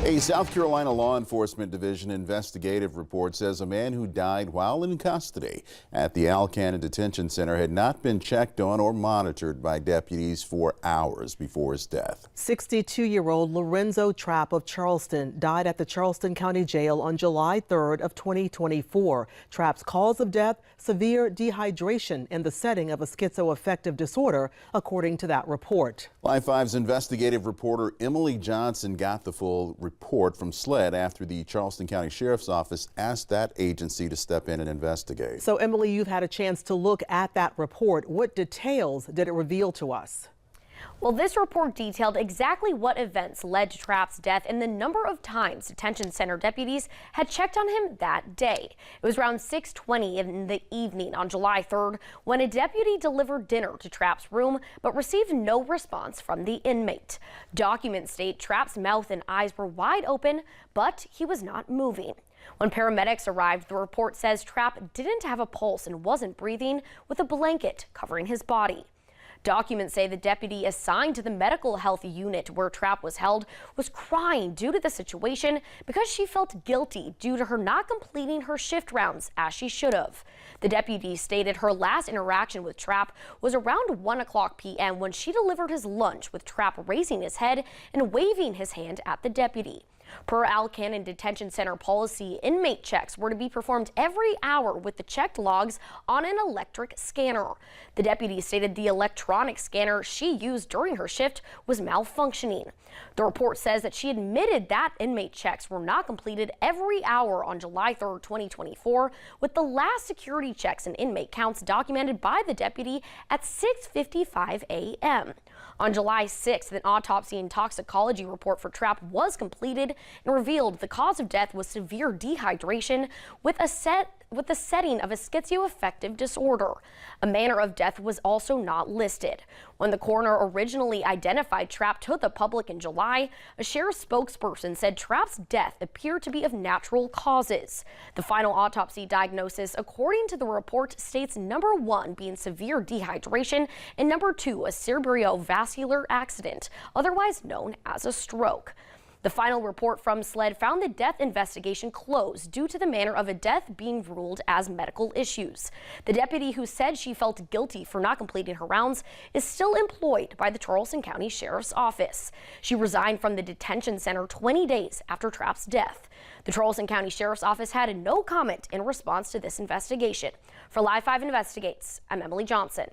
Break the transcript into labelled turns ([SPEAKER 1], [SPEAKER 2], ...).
[SPEAKER 1] A South Carolina law enforcement division investigative report says a man who died while in custody at the Cannon Detention Center had not been checked on or monitored by deputies for hours before his death.
[SPEAKER 2] 62-year-old Lorenzo Trapp of Charleston died at the Charleston County Jail on July 3rd of 2024. Trapp's cause of death, severe dehydration in the setting of a schizoaffective disorder, according to that report.
[SPEAKER 1] Live 5's investigative reporter Emily Johnson got the full report from SLED after the Charleston County Sheriff's Office asked that agency to step in and investigate.
[SPEAKER 2] So, Emily, you've had a chance to look at that report. What details did it reveal to us?
[SPEAKER 3] Well, this report detailed exactly what events led to Trapp's death and the number of times detention center deputies had checked on him that day. It was around 6:20 in the evening on July 3rd when a deputy delivered dinner to Trapp's room but received no response from the inmate. Documents state Trapp's mouth and eyes were wide open, but he was not moving. When paramedics arrived, the report says Trapp didn't have a pulse and wasn't breathing, with a blanket covering his body. Documents say the deputy assigned to the medical health unit where Trapp was held was crying due to the situation because she felt guilty due to her not completing her shift rounds as she should have. The deputy stated her last interaction with Trapp was around 1:00 p.m. when she delivered his lunch, with Trapp raising his head and waving his hand at the deputy. Per Cannon Detention Center policy, inmate checks were to be performed every hour with the checked logs on an electric scanner. The deputy stated the electronic scanner she used during her shift was malfunctioning. The report says that she admitted that inmate checks were not completed every hour on July 3rd, 2024, with the last security checks and inmate counts documented by the deputy at 6:55 a.m. On July 6th, an autopsy and toxicology report for Trapp was completed and revealed the cause of death was severe dehydration with the setting of a schizoaffective disorder. A manner of death was also not listed. When the coroner originally identified Trapp to the public in July, a sheriff's spokesperson said Trapp's death appeared to be of natural causes. The final autopsy diagnosis, according to the report, states number 1 being severe dehydration and number 2 a cerebrovascular accident, otherwise known as a stroke. The final report from SLED found the death investigation closed due to the manner of a death being ruled as medical issues. The deputy who said she felt guilty for not completing her rounds is still employed by the Charleston County Sheriff's Office. She resigned from the detention center 20 days after Trapp's death. The Charleston County Sheriff's Office had no comment in response to this investigation. For Live 5 Investigates, I'm Emily Johnson.